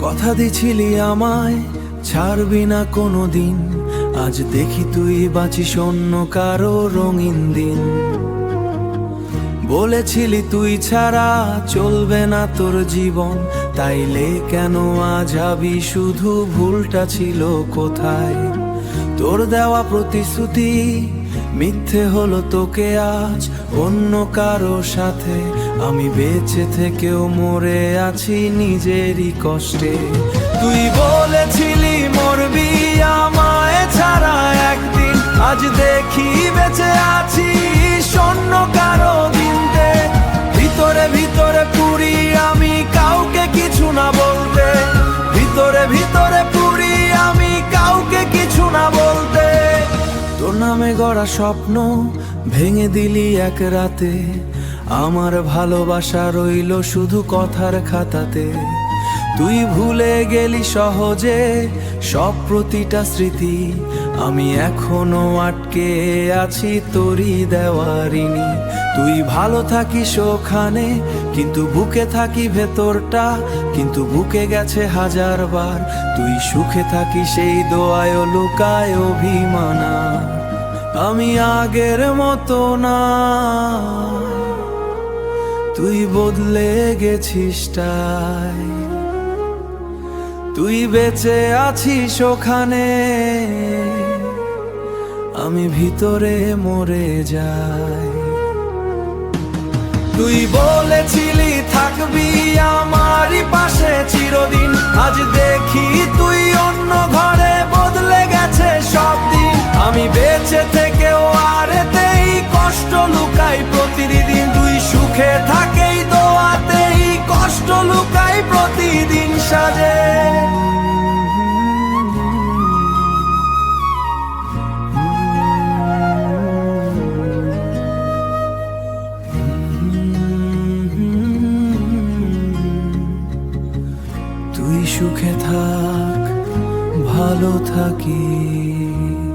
কথা দিছিলি আমায় ছাড়বি না কোনো দিন, আজ দেখি তুই বাঁচিস অন্য কারো রঙিন দিন। বলেছিলি তুই ছাড়া চলবে না তোর জীবন, তাইলে কেন আজ ভাবি শুধু ভুলটা ছিল কোথায়? তোর দেওয়া প্রতিশ্রুতি মিথ্যে হলো তোকে আজ অন্য কারো সাথে, আমি বেঁচে থেকেও মরে আছি নিজেরই কষ্টে। তুই বলেছিলি মরবি আমায় ছাড়া একদিন, আজ দেখি বেঁচে আছি অন্য কারো দিনতে। ভিতরে ভিতরে পুরি আমি কাউকে কিছু না বলতে, ভিতরে ভিতরে পুরি আমি কাউকে কিছু না বলতে। তোর নামে গড়া স্বপ্ন ভেঙে দিলি এক রাতে, আমার ভালোবাসা রইল শুধু কথার খাতাতে। তুই ভুলে গেলি সহজে সব প্রতিটা স্মৃতি, আমি এখনো আটকে আছি তোরই দেওয়া ঋণী। তুই ভালো থাকিস ওখানে কিন্তু বুকে থাকি ভেতরটা, কিন্তু বুকে গেছে হাজার বার। তুই সুখে থাকিস এই দোয়ায় লুকায় অভিমানা, আমি আগের মতো না, তুই বদলে গেছিস তাই। তুই বেঁচে আছিস ওখানে, আমি ভিতরে মরে যাই। তুই বলেছিলি থাকবি আমারই পাশে চিরদিন, আজ দেখি তুই অন্য ঘরে বদলে গেছে সব দিন। আমি বেঁচে থেকেও আর এতেই কষ্ট লুকাই প্রতিদিন, তুই সুখে থাকেই দোয়াতেই কষ্ট লুকাই প্রতিদিন সাজে। তুই সুখে থাক, ভালো থাকিস।